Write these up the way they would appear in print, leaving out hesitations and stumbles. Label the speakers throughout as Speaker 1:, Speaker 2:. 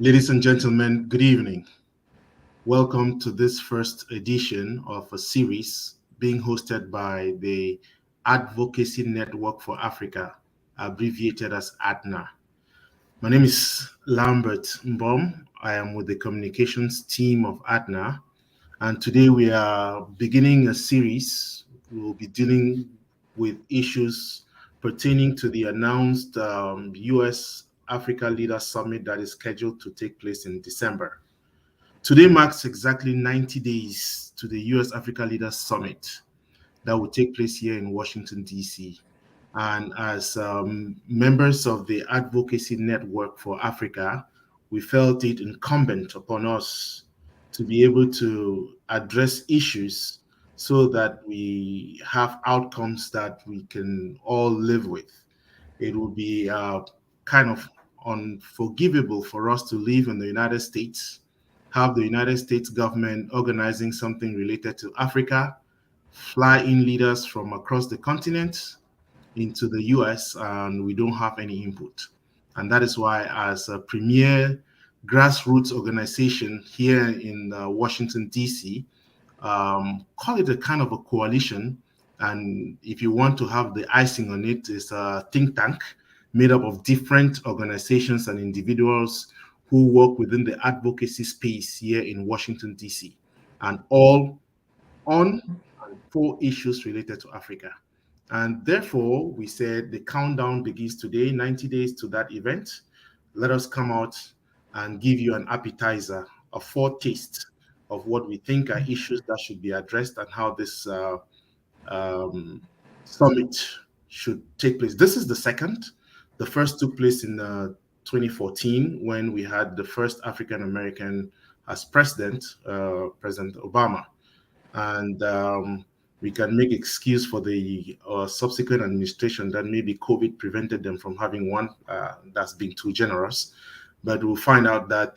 Speaker 1: Ladies and gentlemen, good evening. Welcome to this first edition of a series being hosted by the Advocacy Network for Africa, abbreviated as AdNA. My name is Lambert Mbom. I am with the communications team of AdNA, and today we are beginning a series. We will be dealing with issues pertaining to the announced US Africa Leaders Summit that is scheduled to take place in December. Today marks exactly 90 days to the US Africa Leaders Summit that will take place here in Washington, D.C. And as members of the Advocacy Network for Africa, we felt it incumbent upon us to be able to address issues so that we have outcomes that we can all live with. It would be kind of unforgivable for us to live in the United States, have the United States government organizing something related to Africa, fly in leaders from across the continent into the US, and we don't have any input. And that is why, as a premier grassroots organization here in Washington, D.C., call it a kind of a coalition. And if you want to have the icing on it, it's a think tank made up of different organizations and individuals who work within the advocacy space here in Washington, D.C., and all on and for issues related to Africa. And therefore, we said the countdown begins today, 90 days to that event. Let us come out and give you an appetizer, a foretaste of what we think are issues that should be addressed and how this summit should take place. This is the second. The first took place in 2014 when we had the first African American as president, President Obama. And we can make excuse for the subsequent administration that maybe COVID prevented them from having one. That's being too generous. But we'll find out that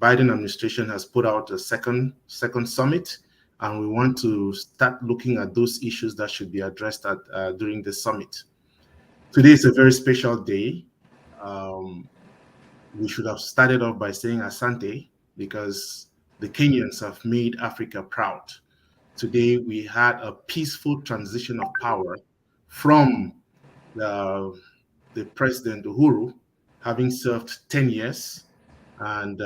Speaker 1: Biden administration has put out a second summit, and we want to start looking at those issues that should be addressed during the summit. Today is a very special day. We should have started off by saying Asante, because the Kenyans have made Africa proud. Today, we had a peaceful transition of power from the President Uhuru, having served 10 years, and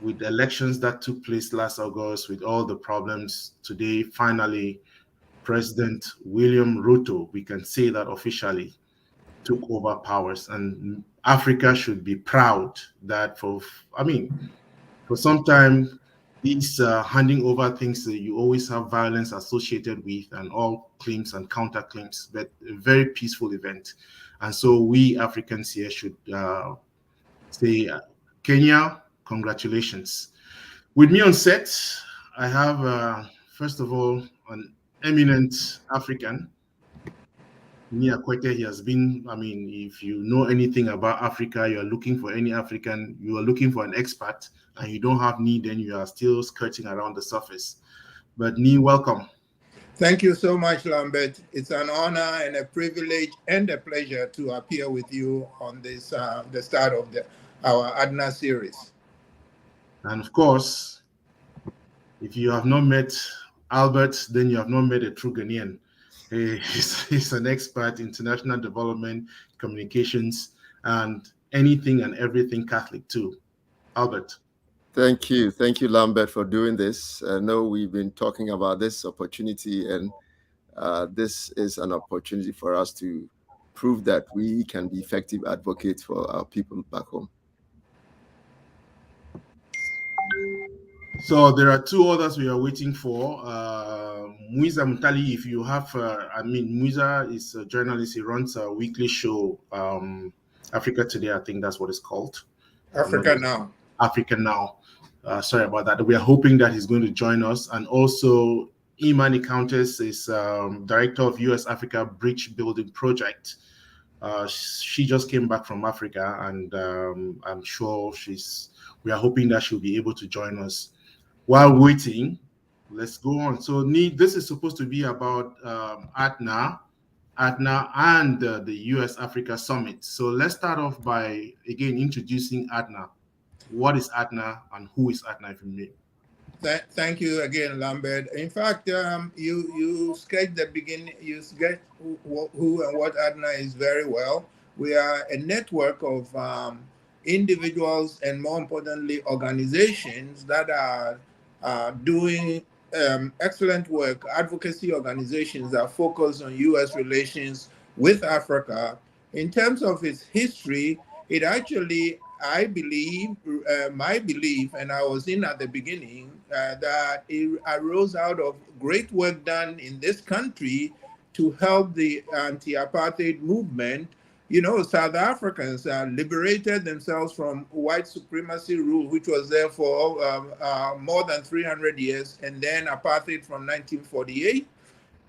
Speaker 1: with elections that took place last August, with all the problems, today, finally, President William Ruto, we can say that officially, took over powers. And Africa should be proud that for some time, these handing over things that you always have violence associated with, and all claims and counterclaims, but a very peaceful event. And so we Africans here should say, Kenya, congratulations. With me on set, I have, first of all, an eminent African, Nii Akuetteh. He has been, if you know anything about Africa, you are looking for any African, you are looking for an expert, and you don't have Nii, then you are still skirting around the surface. But Nii, welcome.
Speaker 2: Thank you so much, Lambert. It's an honor and a privilege and a pleasure to appear with you on this, the start of our AdNA series.
Speaker 1: And of course, if you have not met Albert, then you have not met a true Ghanaian. He's an expert in international development, communications, and anything and everything Catholic too. Albert.
Speaker 3: Thank you, Lambert, for doing this. I know we've been talking about this opportunity, and this is an opportunity for us to prove that we can be effective advocates for our people back home.
Speaker 1: So there are two others we are waiting for. Muiza Mutali, if you have, Muiza is a journalist. He runs a weekly show, Africa Today, I think that's what it's called.
Speaker 2: Africa Now.
Speaker 1: Africa Now. Sorry about that. We are hoping that he's going to join us. And also, Imani Countess is director of US Africa Bridge Building Project. She just came back from Africa, and I'm sure we are hoping that she'll be able to join us. While waiting, let's go on. So, Nii, this is supposed to be about AdNA and the US Africa Summit. So let's start off by, again, introducing AdNA. What is AdNA and who is AdNA, if you may?
Speaker 2: Thank you again, Lambert. In fact, you sketched the beginning. You sketched who and what AdNA is very well. We are a network of individuals and, more importantly, organizations that are doing excellent work. Advocacy organizations that focus on U.S. relations with Africa. In terms of its history, it actually, I believe, my belief, and I was in at the beginning, that it arose out of great work done in this country to help the anti-apartheid movement. You know, South Africans liberated themselves from white supremacy rule, which was there for more than 300 years, and then apartheid from 1948.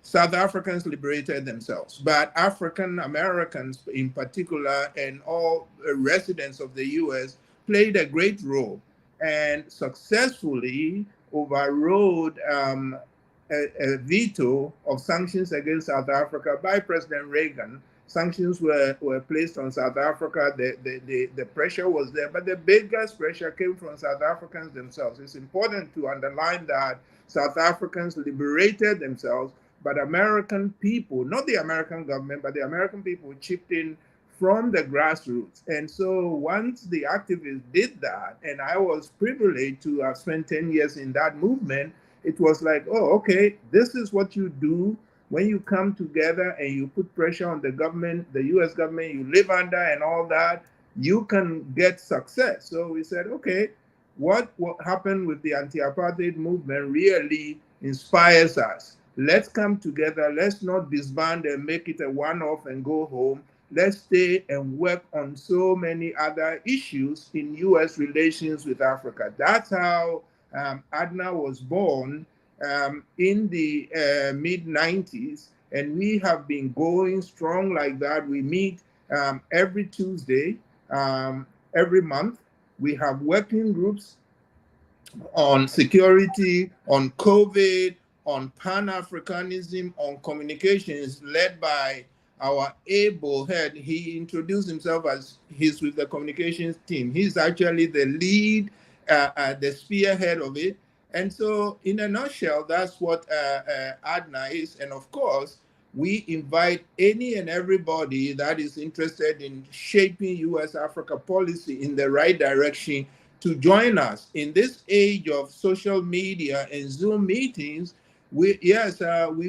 Speaker 2: South Africans liberated themselves, but African Americans in particular and all residents of the US played a great role and successfully overrode a veto of sanctions against South Africa by President Reagan. Sanctions were placed on South Africa. The pressure was there, but the biggest pressure came from South Africans themselves. It's important to underline that South Africans liberated themselves, but American people, not the American government, but the American people chipped in from the grassroots. And so once the activists did that, and I was privileged to have spent 10 years in that movement, it was like, oh, okay, this is what you do when you come together and you put pressure on the government, the US government you live under and all that, you can get success. So we said, okay, what happened with the anti-apartheid movement really inspires us. Let's come together. Let's not disband and make it a one-off and go home. Let's stay and work on so many other issues in US relations with Africa. That's how AdNA was born in the mid-90s, and we have been going strong like that. We meet every Tuesday, every month. We have working groups on security, on COVID, on Pan-Africanism, on communications, led by our able head. He introduced himself as he's with the communications team. He's actually the lead, the spearhead of it. And so in a nutshell, that's what AdNA is. And of course, we invite any and everybody that is interested in shaping US-Africa policy in the right direction to join us. In this age of social media and Zoom meetings, we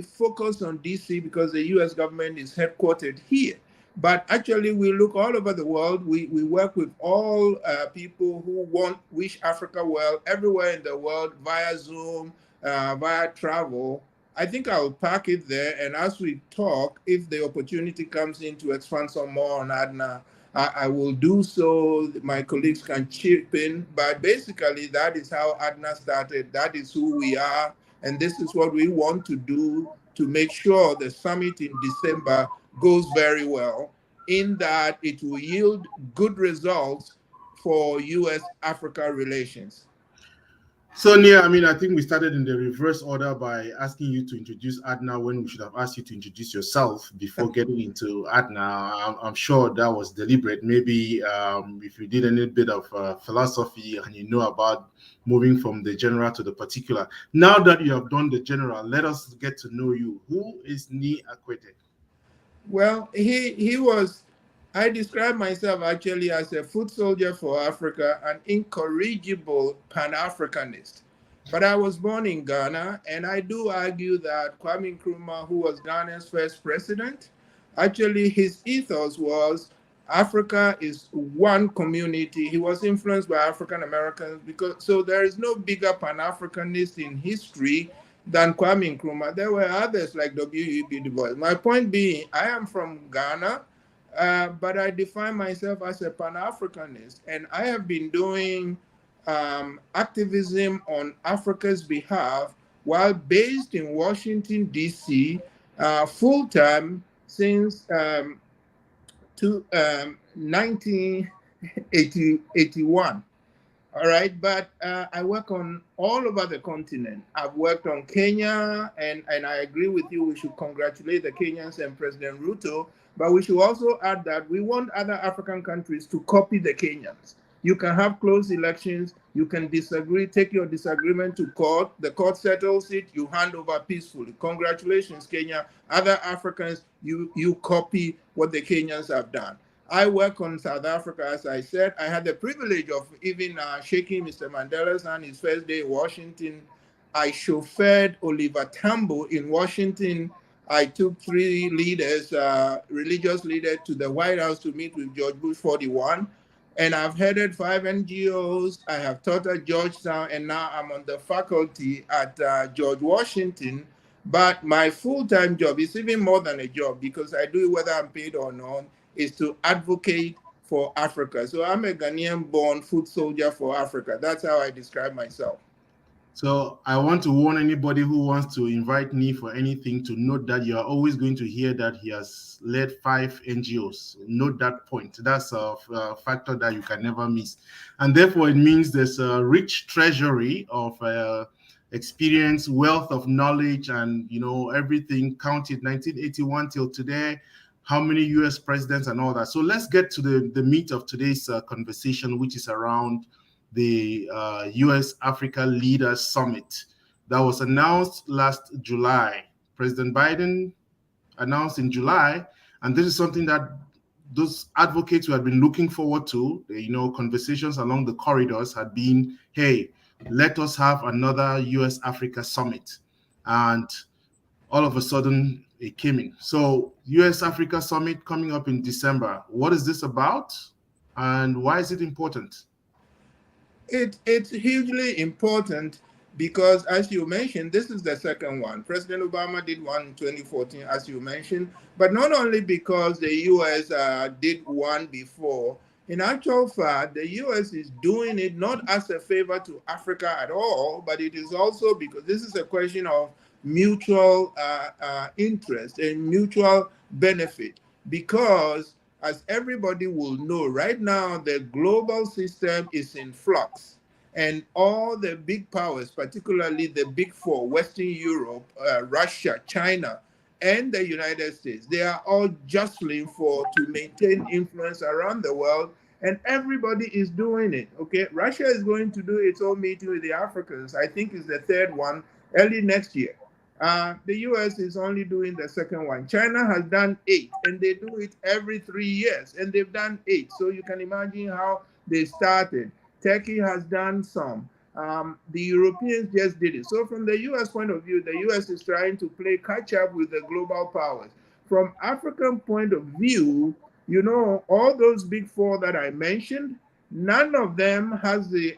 Speaker 2: focus on DC because the US government is headquartered here. But actually, we look all over the world. We work with all people who wish Africa well everywhere in the world via Zoom, via travel. I think I'll park it there. And as we talk, if the opportunity comes in to expand some more on AdNA, I will do so. My colleagues can chip in. But basically, that is how AdNA started. That is who we are. And this is what we want to do to make sure the summit in December goes very well, in that it will yield good results for US-Africa relations.
Speaker 1: So, Nii, I mean, I think we started in the reverse order by asking you to introduce AdNA when we should have asked you to introduce yourself before getting into AdNA. I'm sure that was deliberate. Maybe if you did a little bit of philosophy and you know about moving from the general to the particular. Now that you have done the general, let us get to know you. Who is Nii Akuetteh?
Speaker 2: Well, I describe myself actually as a foot soldier for Africa, an incorrigible Pan-Africanist. But I was born in Ghana, and I do argue that Kwame Nkrumah, who was Ghana's first president, actually his ethos was Africa is one community. He was influenced by African Americans, so there is no bigger Pan-Africanist in history than Kwame Nkrumah. There were others like W.E.B. Du Bois. My point being, I am from Ghana, but I define myself as a Pan-Africanist, and I have been doing activism on Africa's behalf while based in Washington, D.C., full-time since 1981. All right, but I work on all over the continent. I've worked on Kenya, and I agree with you, we should congratulate the Kenyans and President Ruto, but we should also add that we want other African countries to copy the Kenyans. You can have closed elections. You can disagree, take your disagreement to court. The court settles it. You hand over peacefully. Congratulations, Kenya. Other Africans, you copy what the Kenyans have done. I work on South Africa, as I said. I had the privilege of even shaking Mr. Mandela's hand his first day in Washington. I chauffeured Oliver Tambo in Washington. I took 3 leaders, religious leaders, to the White House to meet with George Bush 41. And I've headed 5 NGOs. I have taught at Georgetown, and now I'm on the faculty at George Washington. But my full-time job is even more than a job, because I do it whether I'm paid or not, is to advocate for Africa. So I'm a Ghanaian-born foot soldier for Africa. That's how I describe myself.
Speaker 1: So I want to warn anybody who wants to invite Nii for anything to note that you are always going to hear that he has led 5 NGOs. Note that point. That's a factor that you can never miss. And therefore, it means there's a rich treasury of experience, wealth of knowledge, and, you know, everything counted 1981 till today, how many US presidents and all that. So let's get to the meat of today's conversation, which is around the US Africa Leaders Summit that was announced last July. President Biden announced in July, and this is something that those advocates who had been looking forward to, you know, conversations along the corridors had been, hey, let us have another US Africa Summit. And all of a sudden it came in. So US Africa Summit coming up in December. What is this about? And why is it important?
Speaker 2: It's hugely important because, as you mentioned, this is the second one. President Obama did one in 2014, as you mentioned, but not only because the U.S. Did one before. In actual fact, the U.S. is doing it not as a favor to Africa at all, but it is also because this is a question of mutual interest and mutual benefit. Because, as everybody will know, right now the global system is in flux, and all the big powers, particularly the big 4, Western Europe, Russia, China, and the United States, they are all jostling to maintain influence around the world, and everybody is doing it. Okay, Russia is going to do its own meeting with the Africans. I think it's the 3rd one early next year. The US is only doing the 2nd one. China has done 8, and they do it every 3 years, and they've done 8. So you can imagine how they started. Turkey has done some. The Europeans just did it. So from the US point of view, the US is trying to play catch up with the global powers. From African point of view, you know, all those big 4 that I mentioned, none of them has the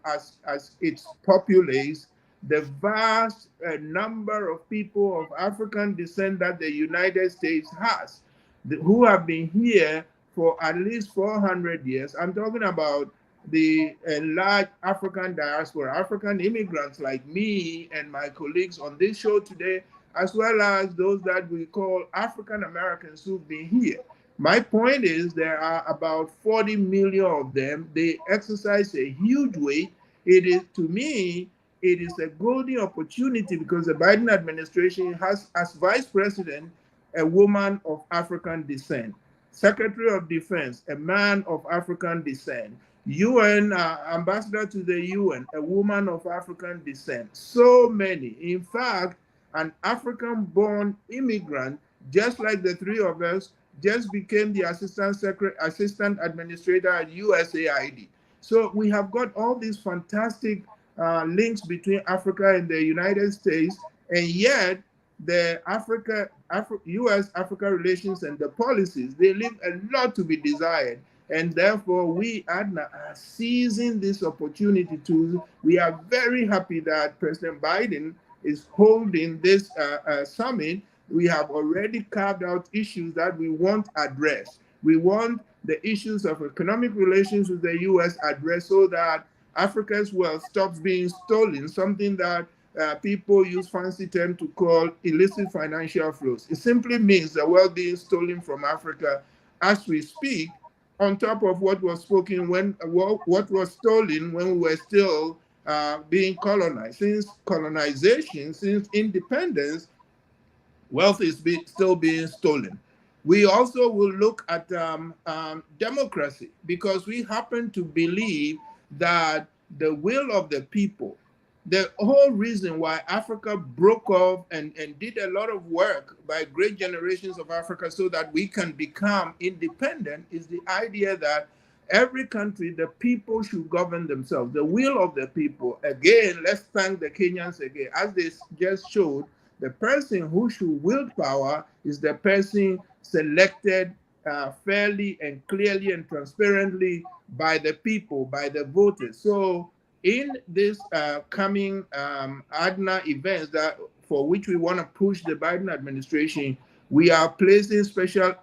Speaker 2: as its populace the vast number of people of African descent that the United States has, who have been here for at least 400 years. I'm talking about the large African diaspora, African immigrants like me and my colleagues on this show today, as well as those that we call African Americans who've been here. My point is there are about 40 million of them. They exercise a huge weight. It is, to me, it is a golden opportunity because the Biden administration has as vice president a woman of African descent, Secretary of Defense, a man of African descent, UN ambassador to the UN, a woman of African descent. So many. In fact, an African-born immigrant, just like the 3 of us, just became the assistant administrator at USAID. So we have got all these fantastic links between Africa and the United States, and yet the US-Africa relations and the policies, they leave a lot to be desired. And therefore, we AdNA are seizing this opportunity we are very happy that President Biden is holding this summit. We have already carved out issues that we want addressed. We want the issues of economic relations with the US addressed so that Africa's wealth stops being stolen, something that people use fancy term to call illicit financial flows. It simply means the wealth being stolen from Africa as we speak, on top of what was spoken what was stolen when we were still being colonized. Since colonization, since independence, wealth is still being stolen. We also will look at democracy, because we happen to believe that the will of the people, the whole reason why Africa broke off and did a lot of work by great generations of Africa so that we can become independent, is the idea that every country, the people should govern themselves, the will of the people. Again, let's thank the Kenyans again. As they just showed, the person who should wield power is the person selected fairly and clearly and transparently by the people, by the voters. So in this coming AdNA events that for which we want to push the Biden administration, we are placing special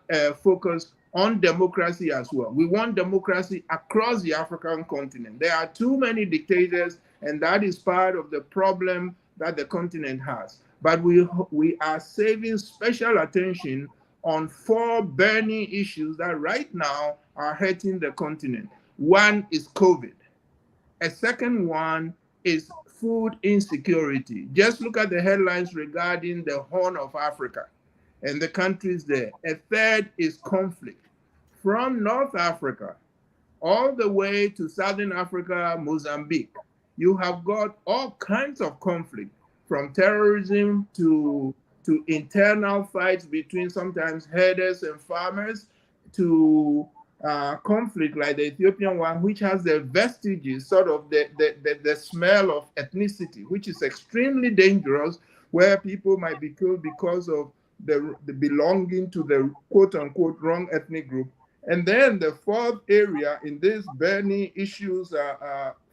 Speaker 2: focus on democracy as well. We want democracy across the African continent. There are too many dictators, and that is part of the problem that the continent has. But we are saving special attention on 4 burning issues that right now are hurting the continent. One is COVID. A second one is food insecurity. Just look at the headlines regarding the Horn of Africa and the countries there. A third is conflict. From North Africa all the way to Southern Africa, Mozambique, you have got all kinds of conflict, from terrorism to internal fights between sometimes herders and farmers, to conflict like the Ethiopian one, which has the vestiges, sort of the smell of ethnicity, which is extremely dangerous, where people might be killed because of the belonging to the quote unquote wrong ethnic group. And then the fourth area in this burning issues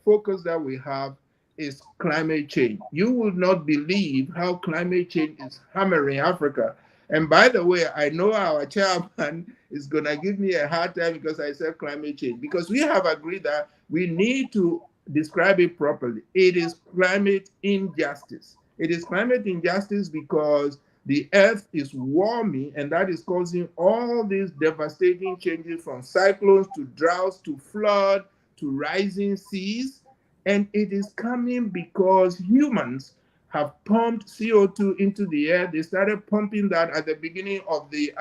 Speaker 2: focus that we have is climate change. You will not believe how climate change is hammering Africa. And by the way, I know our chairman is going to give me a hard time because I said climate change, because we have agreed that we need to describe it properly. It is climate injustice. It is climate injustice because the earth is warming, and that is causing all these devastating changes, from cyclones to droughts to flood to rising seas. And it is coming because humans have pumped CO2 into the air. They started pumping that at the beginning of the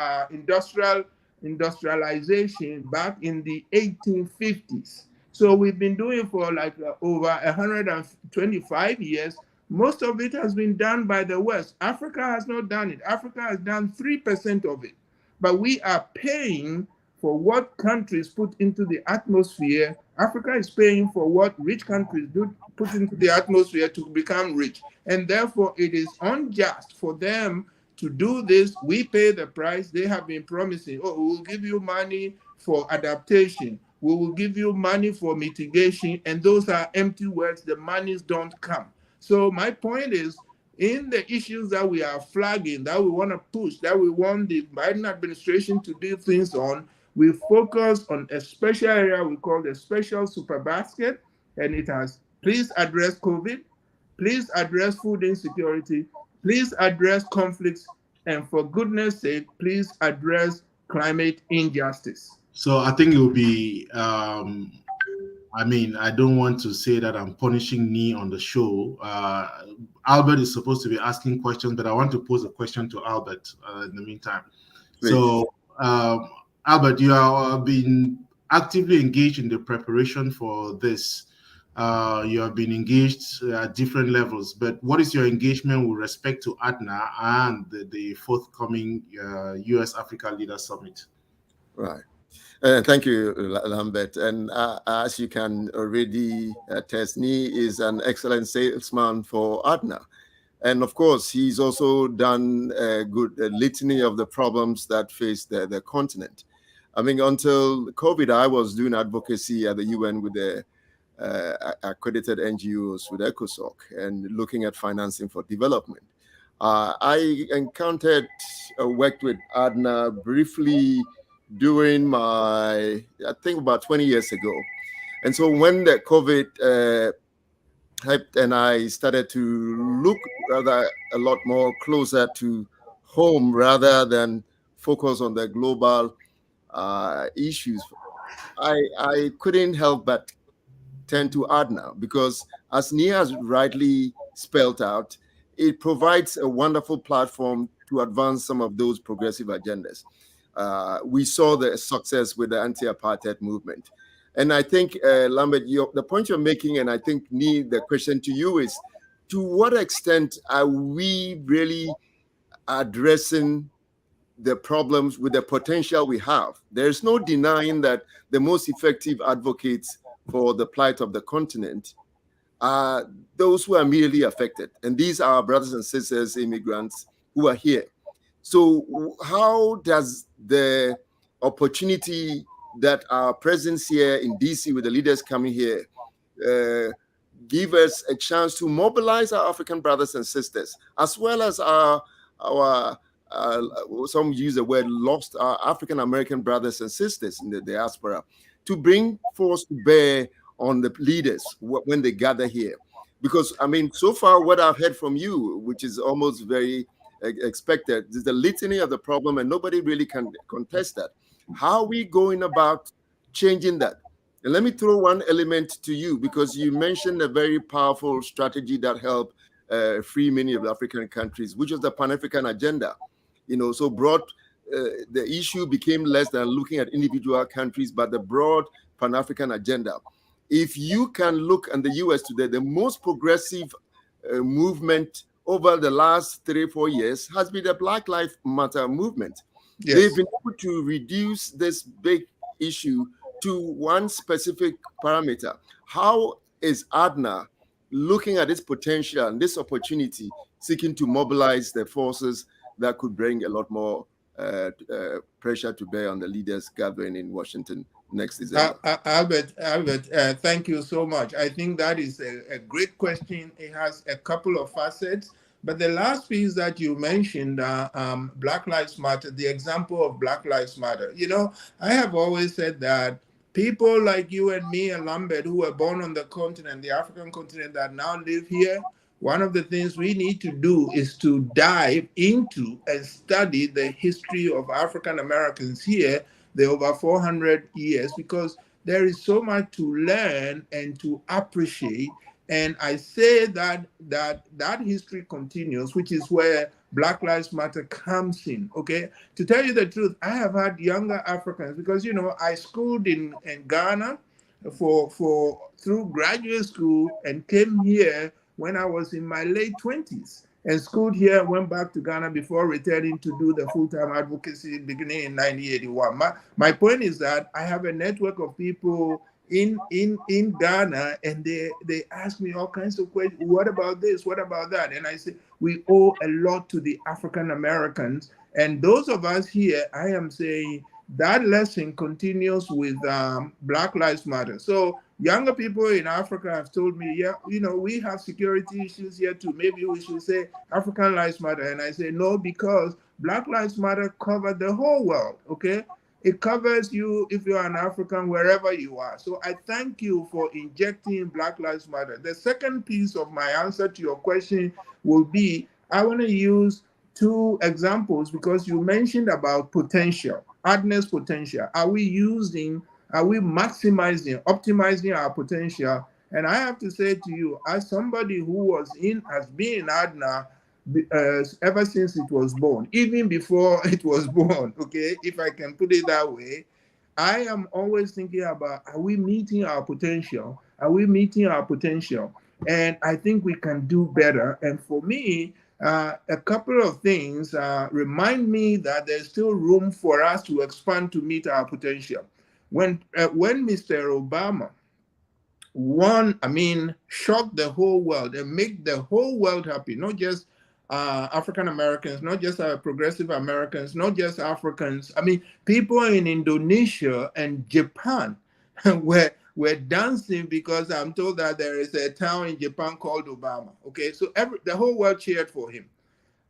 Speaker 2: industrialization back in the 1850s. So we've been doing for like over 125 years. Most of it has been done by the West. Africa has not done it. Africa has done 3% of it. But we are paying for what countries put into the atmosphere. Africa is paying for what rich countries do put into the atmosphere to become rich. And therefore, it is unjust for them to do this. We pay the price. They have been promising, oh, we will give you money for adaptation. We will give you money for mitigation. And those are empty words. The monies don't come. So my point is, in the issues that we are flagging, that we want to push, that we want the Biden administration to do things on, we focus on a special area we call the special super basket, and it has, please address COVID, please address food insecurity, please address conflicts, and for goodness sake, please address climate injustice.
Speaker 1: So I think it will be, I mean, I don't want to say that I'm punishing Nii on the show. Albert is supposed to be asking questions, but I want to pose a question to Albert in the meantime. Please. So, Albert, you have been actively engaged in the preparation for this. You have been engaged at different levels, but what is your engagement with respect to AdNA and the forthcoming US-Africa Leaders Summit?
Speaker 3: Right. Thank you, Lambert. And as you can already attest, Nii is an excellent salesman for AdNA. And of course, he's also done a good litany of the problems that face the continent. I mean, until COVID, I was doing advocacy at the UN with the accredited NGOs, with ECOSOC, and looking at financing for development. I worked with AdNA briefly during my, I think about 20 years ago. And so when the COVID hit and I started to look rather a lot more closer to home rather than focus on the global issues, I couldn't help but turn to AdNA, because as Nii has rightly spelled out, it provides a wonderful platform to advance some of those progressive agendas. we saw the success with the anti-apartheid movement. And I think, Lambert, the point you're making, and I think, Nii, the question to you is, to what extent are we really addressing the problems with the potential we have? There's no denying that the most effective advocates for the plight of the continent are those who are immediately affected. And these are our brothers and sisters, immigrants who are here. So how does the opportunity that our presence here in DC with the leaders coming here give us a chance to mobilize our African brothers and sisters, as well as our some use the word lost, our African American brothers and sisters in the diaspora, to bring force to bear on the leaders when they gather here? Because, I mean, so far what I've heard from you, which is almost very expected, is the litany of the problem, and nobody really can contest that. How are we going about changing that? And let me throw one element to you, because you mentioned a very powerful strategy that helped free many of the African countries, which was the Pan-African agenda. So brought the issue became less than looking at individual countries, but the broad Pan-African agenda. If you can look at the US today, the most progressive movement over the last 3-4 years has been the Black Lives Matter movement. Yes. They've been able to reduce this big issue to one specific parameter. How is AdNA looking at this potential and this opportunity, seeking to mobilize the forces that could bring a lot more pressure to bear on the leaders gathering in Washington next December?
Speaker 2: Albert, thank you so much. I think that is a great question. It has a couple of facets. But the last piece that you mentioned, Black Lives Matter, the example of Black Lives Matter. I have always said that people like you and me and Lambert, who were born on the continent, the African continent, that now live here, one of the things we need to do is to dive into and study the history of African Americans here, the over 400 years, because there is so much to learn and to appreciate. And I say that history continues, which is where Black Lives Matter comes in, okay? To tell you the truth, I have had younger Africans, because, I schooled in Ghana through graduate school and came here when I was in my late 20s, and schooled here, went back to Ghana before returning to do the full-time advocacy beginning in 1981. My point is that I have a network of people in Ghana, and they ask me all kinds of questions. What about this? What about that? And I say, we owe a lot to the African Americans. And those of us here, I am saying that lesson continues with Black Lives Matter. So younger people in Africa have told me, yeah, we have security issues here too. Maybe we should say African Lives Matter. And I say, no, because Black Lives Matter cover the whole world, okay? It covers you if you're an African, wherever you are. So I thank you for injecting Black Lives Matter. The second piece of my answer to your question will be, I want to use two examples, because you mentioned about potential, AdNA's potential. Are we maximizing, optimizing our potential? And I have to say to you, as somebody who has been in AdNA ever since it was born, even before it was born, okay, if I can put it that way, I am always thinking about, are we meeting our potential? Are we meeting our potential? And I think we can do better. And for me, a couple of things remind me that there's still room for us to expand to meet our potential. When Mr. Obama shock the whole world and make the whole world happy, not just African Americans, not just progressive Americans, not just Africans. People in Indonesia and Japan were dancing, because I'm told that there is a town in Japan called Obama. Okay, so the whole world cheered for him.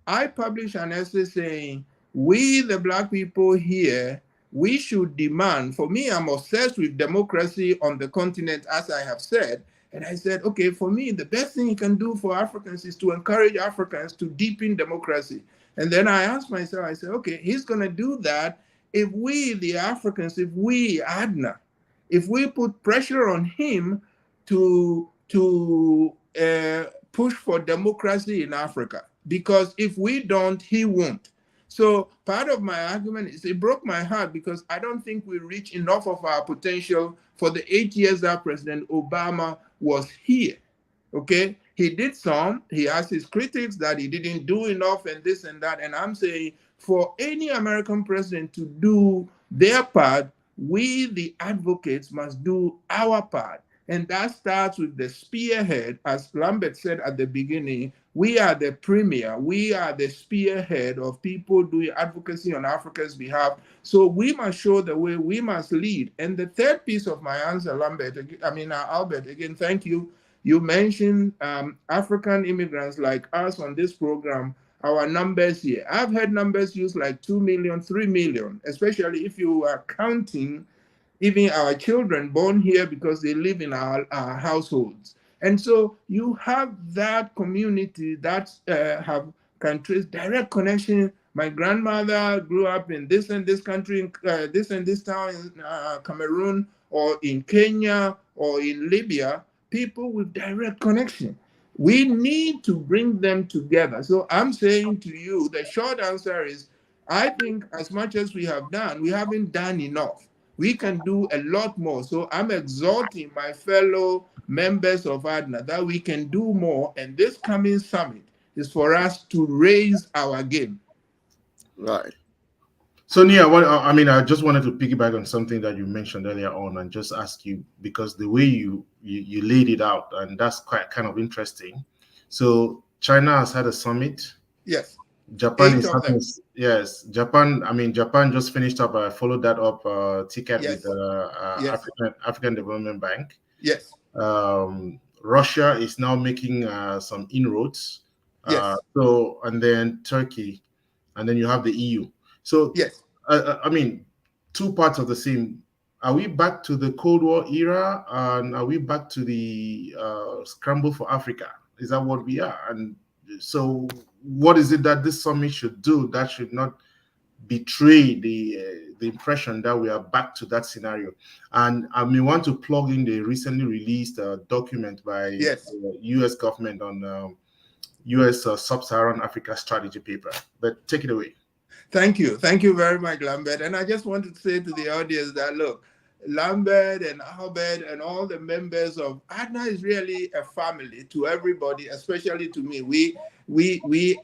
Speaker 2: I published an essay saying, we, the Black people here, we should demand. For me, I'm obsessed with democracy on the continent, as I have said. And I said, okay, for me, the best thing you can do for Africans is to encourage Africans to deepen democracy. And then I asked myself, I said, okay, he's going to do that if we, the Africans, if we, AdNA, if we put pressure on him to push for democracy in Africa. Because if we don't, he won't. So part of my argument is it broke my heart because I don't think we reach enough of our potential for the 8 years that President Obama was here. Okay, he did some. He has his critics that he didn't do enough and this and that. And I'm saying for any American president to do their part, we, the advocates, must do our part. And that starts with the spearhead. As Lambert said at the beginning, we are the premier, we are the spearhead of people doing advocacy on Africa's behalf. So we must show the way, we must lead. And the third piece of my answer, Albert, again, thank you. You mentioned African immigrants like us on this program, our numbers here. I've heard numbers used like 2 million, 3 million, especially if you are counting even our children born here because they live in our households. And so you have that community that can trace direct connection. My grandmother grew up in this and this country, this and this town in Cameroon, or in Kenya, or in Libya, people with direct connection. We need to bring them together. So I'm saying to you, the short answer is, I think as much as we have done, we haven't done enough. We can do a lot more. So I'm exhorting my fellow members of AdNA that we can do more. And this coming summit is for us to raise our game.
Speaker 3: Right.
Speaker 1: So Nii, I just wanted to piggyback on something that you mentioned earlier on and just ask you, because the way you laid it out, and that's quite kind of interesting. So China has had a summit.
Speaker 2: Yes.
Speaker 1: Japan is having, yes. Japan just finished up. I followed that up ticket
Speaker 2: Yes.
Speaker 1: with
Speaker 2: Yes.
Speaker 1: African Development Bank.
Speaker 2: Yes.
Speaker 1: Russia is now making some inroads.
Speaker 2: Yes.
Speaker 1: So, and then Turkey, and then you have the EU. So,
Speaker 2: yes.
Speaker 1: Two parts of the same. Are we back to the Cold War era, and are we back to the scramble for Africa? Is that what we are? And so, what is it that this summit should do that should not betray the impression that we are back to that scenario? And I may want to plug in the recently released document by the U.S. government on U.S. Sub-Saharan Africa strategy paper. But take it away.
Speaker 2: Thank you. Thank you very much, Lambert. And I just wanted to say to the audience that, look, Lambert and Albert and all the members of AdNA is really a family to everybody, especially to me. We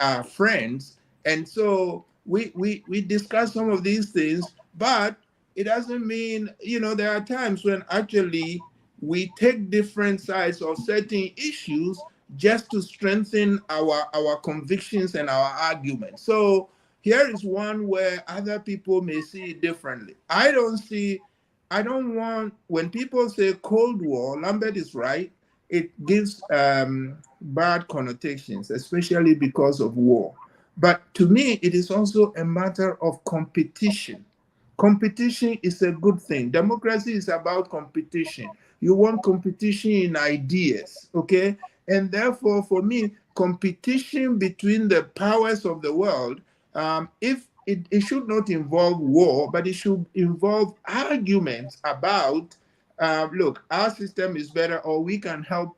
Speaker 2: are friends. And so we discuss some of these things, but it doesn't mean, there are times when actually we take different sides of certain issues just to strengthen our convictions and our arguments. So here is one where other people may see it differently. I don't want, when people say Cold War, Lambert is right, it gives bad connotations, especially because of war. But to me, it is also a matter of competition. Competition is a good thing. Democracy is about competition. You want competition in ideas, okay? And therefore, for me, competition between the powers of the world, if it should not involve war, but it should involve arguments about, look, our system is better, or we can help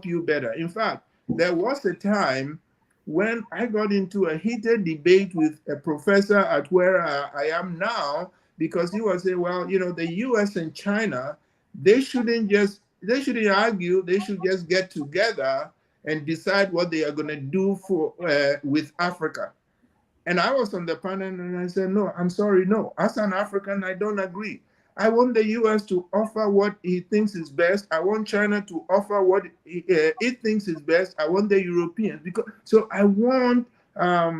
Speaker 2: you better. In fact, there was a time when I got into a heated debate with a professor at where I am now, because he was saying, well, the US and China, they shouldn't argue, they should just get together and decide what they are going to do with Africa. And I was on the panel and I said, no, I'm sorry, no. As an African, I don't agree. I want the US to offer what he thinks is best. I want China to offer what it thinks is best. I want the Europeans. So I want a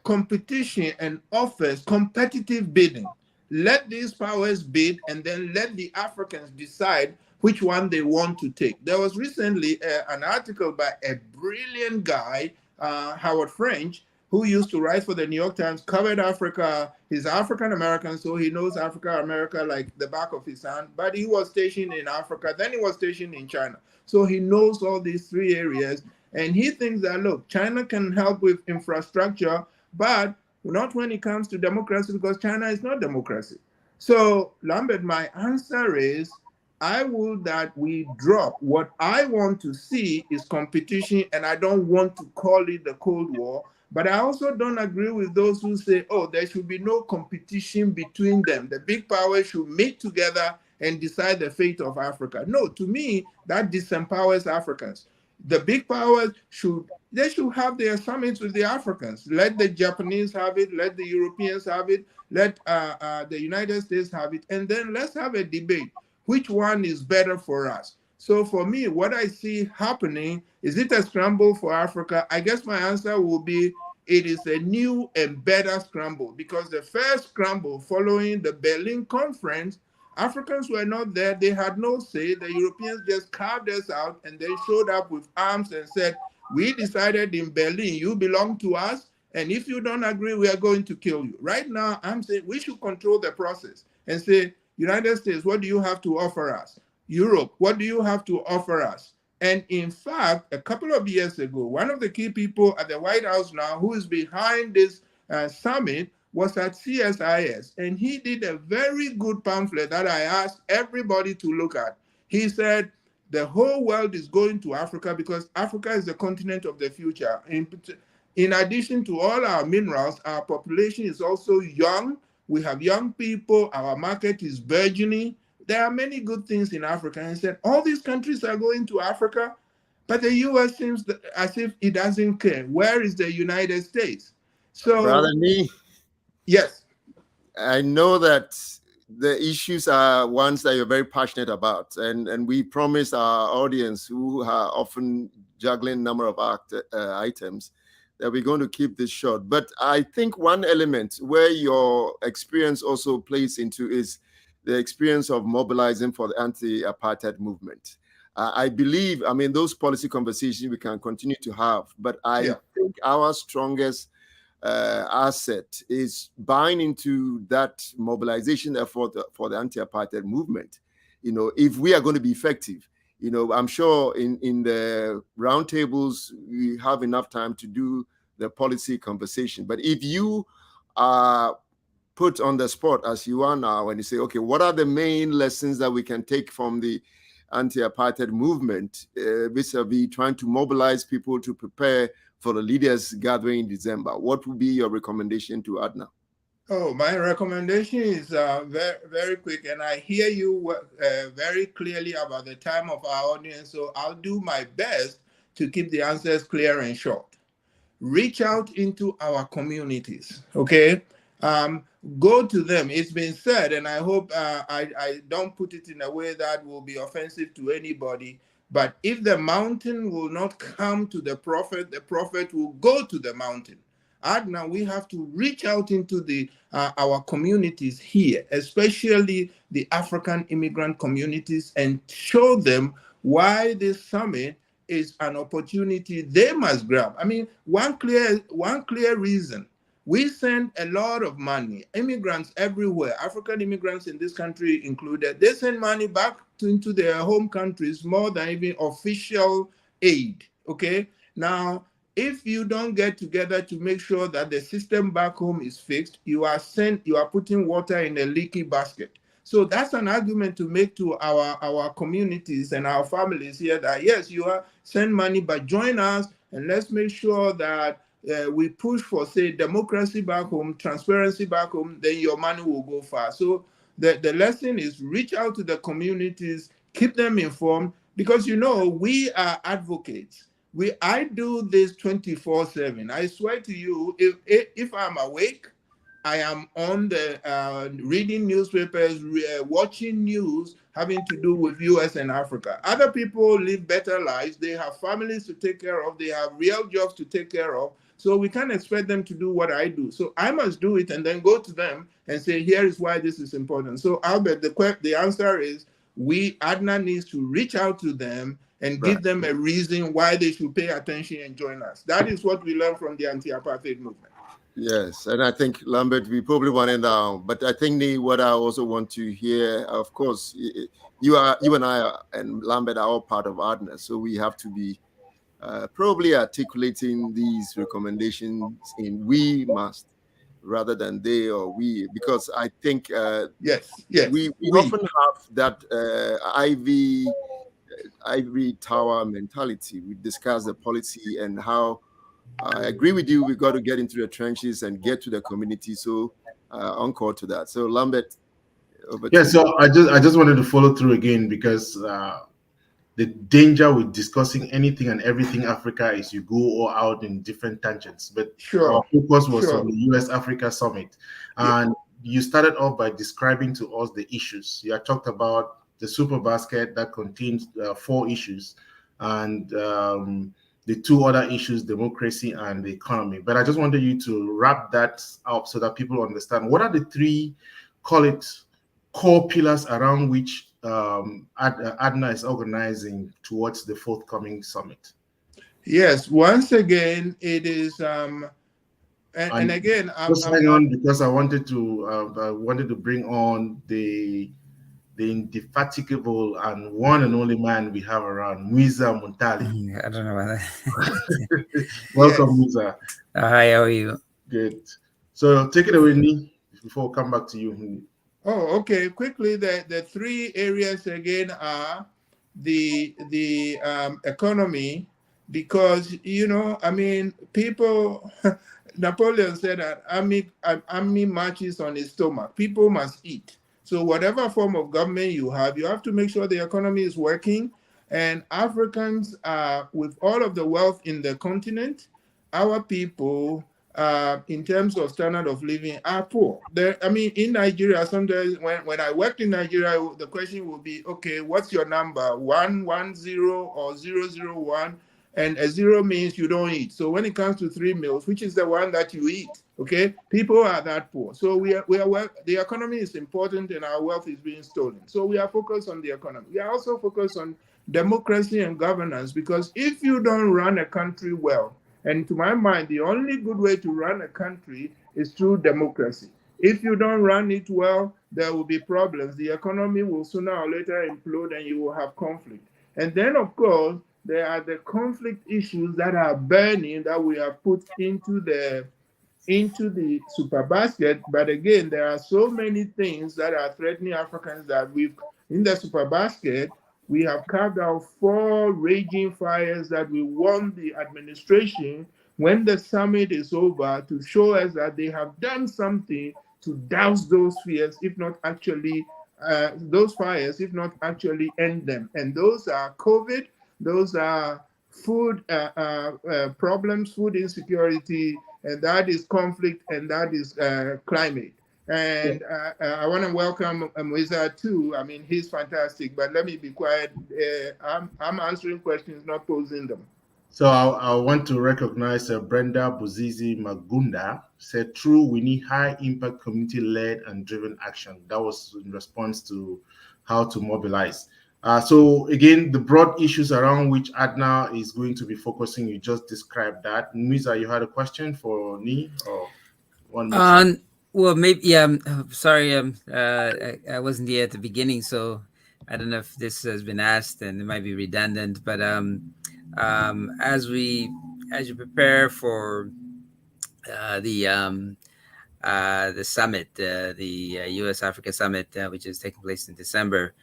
Speaker 2: competition and offers, competitive bidding. Let these powers bid, and then let the Africans decide which one they want to take. There was recently an article by a brilliant guy, Howard French, who used to write for the New York Times, covered Africa. He's African-American, so he knows America like the back of his hand, but he was stationed in Africa, then he was stationed in China. So he knows all these three areas, and he thinks that, look, China can help with infrastructure, but not when it comes to democracy, because China is not democracy. So, Lambert, my answer is, I will that we drop. What I want to see is competition, and I don't want to call it the Cold War. But I also don't agree with those who say, oh, there should be no competition between them. The big powers should meet together and decide the fate of Africa. No, to me, that disempowers Africans. The big powers should have their summits with the Africans. Let the Japanese have it, let the Europeans have it, let the United States have it, and then let's have a debate. Which one is better for us? So for me, what I see happening, is it a scramble for Africa? I guess my answer will be it is a new and better scramble, because the first scramble following the Berlin conference, Africans were not there. They had no say. The Europeans just carved us out, and they showed up with arms and said, we decided in Berlin, you belong to us. And if you don't agree, we are going to kill you. Right now, I'm saying we should control the process and say, United States, what do you have to offer us? Europe, what do you have to offer us? And in fact, a couple of years ago, one of the key people at the White House now who is behind this summit was at CSIS. And he did a very good pamphlet that I asked everybody to look at. He said, the whole world is going to Africa because Africa is the continent of the future. In addition to all our minerals, our population is also young. We have young people. Our market is burgeoning. There are many good things in Africa. And he said, all these countries are going to Africa, but the U.S. seems as if it doesn't care. Where is the United States? So,
Speaker 3: Brother Nii,
Speaker 2: yes.
Speaker 3: I know that the issues are ones that you're very passionate about, and we promise our audience, who are often juggling number of items, that we're going to keep this short. But I think one element where your experience also plays into is the experience of mobilizing for the anti-apartheid movement. I believe, I mean, those policy conversations we can continue to have, but I think our strongest asset is buying into that mobilization effort for the anti-apartheid movement. You know, if we are going to be effective, you know, I'm sure in the roundtables we have enough time to do the policy conversation. But if you are put on the spot as you are now, and you say, okay, what are the main lessons that we can take from the anti-apartheid movement vis-a-vis trying to mobilize people to prepare for the leaders gathering in December? What would be your recommendation to AdNA?
Speaker 2: Oh, my recommendation is very, very quick, and I hear you very clearly about the time of our audience, so I'll do my best to keep the answers clear and short. Reach out into our communities, okay? Go to them. It's been said, and I hope I don't put it in a way that will be offensive to anybody, but if the mountain will not come to the prophet will go to the mountain. AdNA, we have to reach out into our communities here, especially the African immigrant communities, and show them why this summit is an opportunity they must grab. I mean, one clear reason. We send a lot of money. Immigrants everywhere, African immigrants in this country included, they send money back into their home countries more than even official aid, okay? Now, if you don't get together to make sure that the system back home is fixed, you are putting water in a leaky basket. So that's an argument to make to our communities and our families here that, yes, you are send money, but join us and let's make sure that we push for, say, democracy back home, transparency back home, then your money will go far. So the lesson is reach out to the communities, keep them informed, because, you know, we are advocates. I do this 24/7. I swear to you, if I'm awake, I am on the reading newspapers, watching news having to do with US and Africa. Other people live better lives. They have families to take care of. They have real jobs to take care of. So we can't expect them to do what I do. So I must do it and then go to them and say, here is why this is important. So Albert, the answer is AdNA needs to reach out to them and give them a reason why they should pay attention and join us. That is what we learned from the anti-apartheid movement.
Speaker 3: Yes, and I think, Lambert, we probably want it now. But I think, Nii, what I also want to hear, of course, you and I and Lambert are all part of AdNA, so we have to be probably articulating these recommendations in we must. rather than they or we, because I think
Speaker 2: Yes,
Speaker 3: we
Speaker 2: yes, we.
Speaker 3: often have that ivory tower mentality. We discuss the policy and how I agree with you. We've got to get into the trenches and get to the community. So encore to that. So Lambert, over
Speaker 1: Yeah,
Speaker 3: to you.
Speaker 1: so I just wanted to follow through again because the danger with discussing anything and everything Africa is you go all out in different tangents. But our
Speaker 2: Sure,
Speaker 1: focus was on
Speaker 2: sure.
Speaker 1: the US Africa Summit.
Speaker 2: Yeah.
Speaker 1: And you started off by describing to us the issues. You had talked about the super basket that contains 4 issues and the 2 other issues, democracy and the economy. But I just wanted you to wrap that up so that people understand what are the 3, call it, core pillars around which AdNA is organizing towards the forthcoming summit.
Speaker 2: Yes, once again, it is, and
Speaker 1: And
Speaker 2: again,
Speaker 1: just hang on because I wanted to bring on the indefatigable and one and only man we have around, Muiza Muntali.
Speaker 4: I don't know about that.
Speaker 1: Welcome,
Speaker 2: yes.
Speaker 1: Muiza.
Speaker 4: Hi, how are you?
Speaker 1: Good. So take it away, Nii, before I come back to you.
Speaker 2: Oh, okay. Quickly, the 3 areas again are the economy, because I mean, people. Napoleon said that army marches on its stomach. People must eat. So whatever form of government you have to make sure the economy is working. And Africans, with all of the wealth in the continent, our people, in terms of standard of living, are poor. I mean, in Nigeria, sometimes when I worked in Nigeria, the question would be, okay, what's your number? 110 or 001? And a 0 means you don't eat. So when it comes to 3 meals, which is the one that you eat? Okay, people are that poor. So the economy is important, and our wealth is being stolen. So we are focused on the economy. We are also focused on democracy and governance, because if you don't run a country well, and to my mind, the only good way to run a country is through democracy. If you don't run it well, there will be problems. The economy will sooner or later implode, and you will have conflict. And then, of course, there are the conflict issues that are burning that we have put into the super basket. But again, there are so many things that are threatening Africans that in the super basket, we have carved out 4 raging fires that we want the administration, when the summit is over, to show us that they have done something to douse those fears, if not actually those fires, if not actually end them. And those are COVID, those are food problems, food insecurity, and that is conflict, and that is climate. And I want to welcome Muiza too. I mean, he's fantastic, but let me be quiet. I'm answering questions, not posing them.
Speaker 1: So I want to recognize Brenda Buzizi Magunda said, true, we need high impact community-led and driven action. That was in response to how to mobilize. So again, the broad issues around which AdNA is going to be focusing, you just described that. Muiza, you had a question for Nii or one more?
Speaker 4: Well, maybe, yeah, sorry, I wasn't here at the beginning, so I don't know if this has been asked, and it might be redundant, but as you prepare for the summit, the U.S. Africa Summit, which is taking place in December,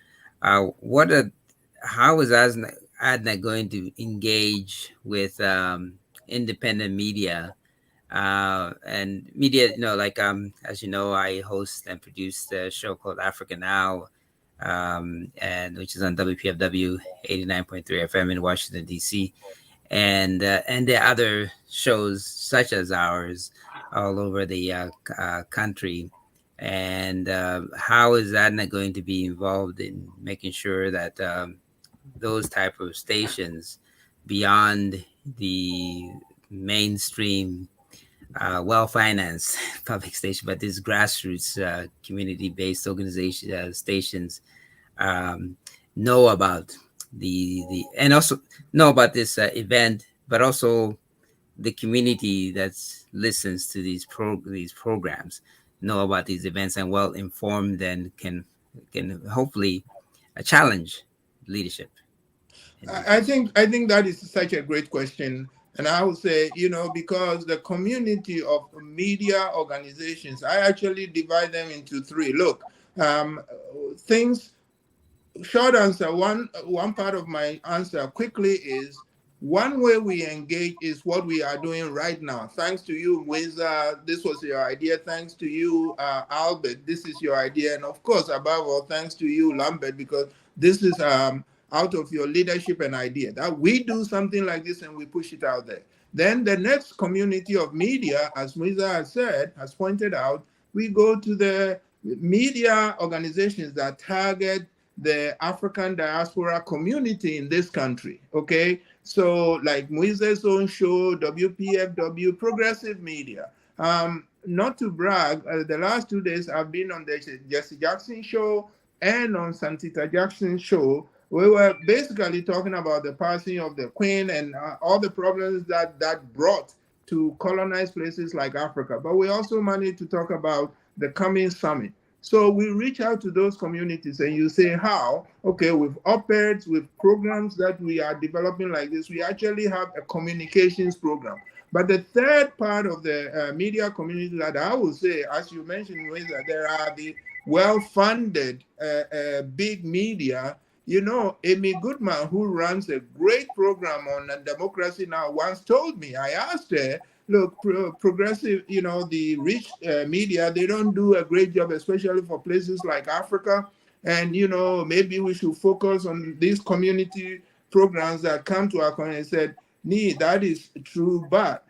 Speaker 4: how is AdNA going to engage with independent media? And media, like as you know, I host and produce a show called Africa Now, and which is on WPFW 89.3 FM in Washington D.C. And there are other shows such as ours all over the country. And how is AdNA going to be involved in making sure that those type of stations, beyond the mainstream well-financed public station, but these grassroots community-based organization stations know about and also know about this event, but also the community that listens to these programs know about these events and well informed, and can hopefully challenge leadership.
Speaker 2: I think that is such a great question. And I would say, because the community of media organizations, I actually divide them into three. Look, things short answer, one part of my answer quickly is one way we engage is what we are doing right now. Thanks to you, Mweza, this was your idea. Thanks to you, Albert, this is your idea. And of course, above all, thanks to you, Lambert, because this is out of your leadership and idea that we do something like this and we push it out there. Then the next community of media, as Mweza has pointed out, we go to the media organizations that target the African diaspora community in this country, okay? So like Moises' own show, WPFW, Progressive Media. Not to brag, the last 2 days I've been on the Jesse Jackson show and on Santita Jackson show. We were basically talking about the passing of the Queen and all the problems that brought to colonized places like Africa. But we also managed to talk about the coming summit. So we reach out to those communities and you say how? Okay, with op-eds, with programs that we are developing like this, we actually have a communications program. But the third part of the media community that I would say, as you mentioned, is that there are the well-funded big media. Amy Goodman, who runs a great program on Democracy Now, once told me, I asked her, look, progressive, the rich media, they don't do a great job, especially for places like Africa. And, maybe we should focus on these community programs that come to our community. I said, Nii, that is true, but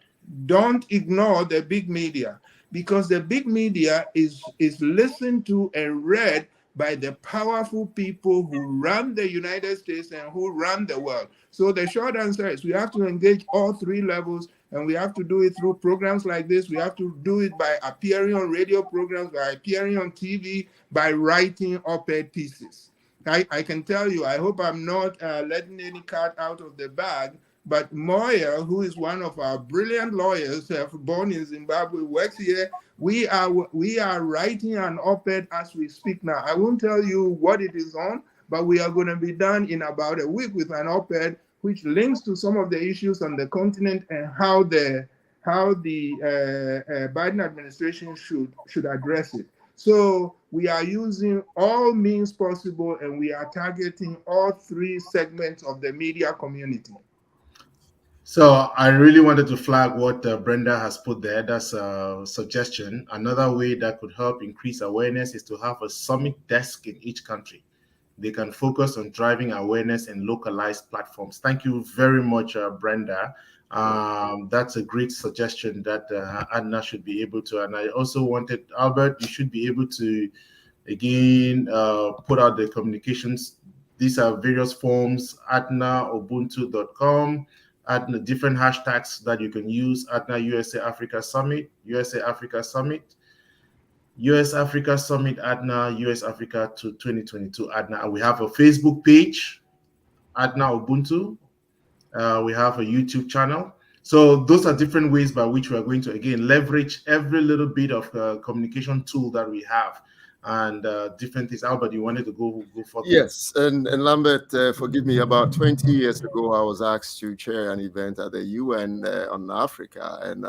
Speaker 2: don't ignore the big media, because the big media is listened to and read by the powerful people who run the United States and who run the world. So the short answer is we have to engage all three levels, and we have to do it through programs like this. We have to do it by appearing on radio programs, by appearing on TV, by writing op-ed pieces. I can tell you, I hope I'm not letting any cat out of the bag, but Moya, who is one of our brilliant lawyers, born in Zimbabwe, works here. We are writing an op-ed as we speak now. I won't tell you what it is on, but we are going to be done in about a week with an op-ed which links to some of the issues on the continent and how the Biden administration should address it. So we are using all means possible, and we are targeting all three segments of the media community.
Speaker 1: So I really wanted to flag what Brenda has put there. That's a suggestion. Another way that could help increase awareness is to have a summit desk in each country. They can focus on driving awareness in localized platforms. Thank you very much, Brenda. That's a great suggestion that AdNA should be able to. And I also wanted, Albert, you should be able to, again, put out the communications. These are various forms, AdNA, ubuntu.com, AdNA, different hashtags that you can use, AdNA USA Africa Summit, USA Africa Summit, US Africa Summit, AdNA, US Africa to 2022, AdNA. We have a Facebook page, AdNA Ubuntu. We have a YouTube channel. So those are different ways by which we are going to, again, leverage every little bit of communication tool that we have, and different things. Albert, you wanted to go further?
Speaker 3: Yes, and Lambert, forgive me, about 20 years ago, I was asked to chair an event at the UN on Africa, and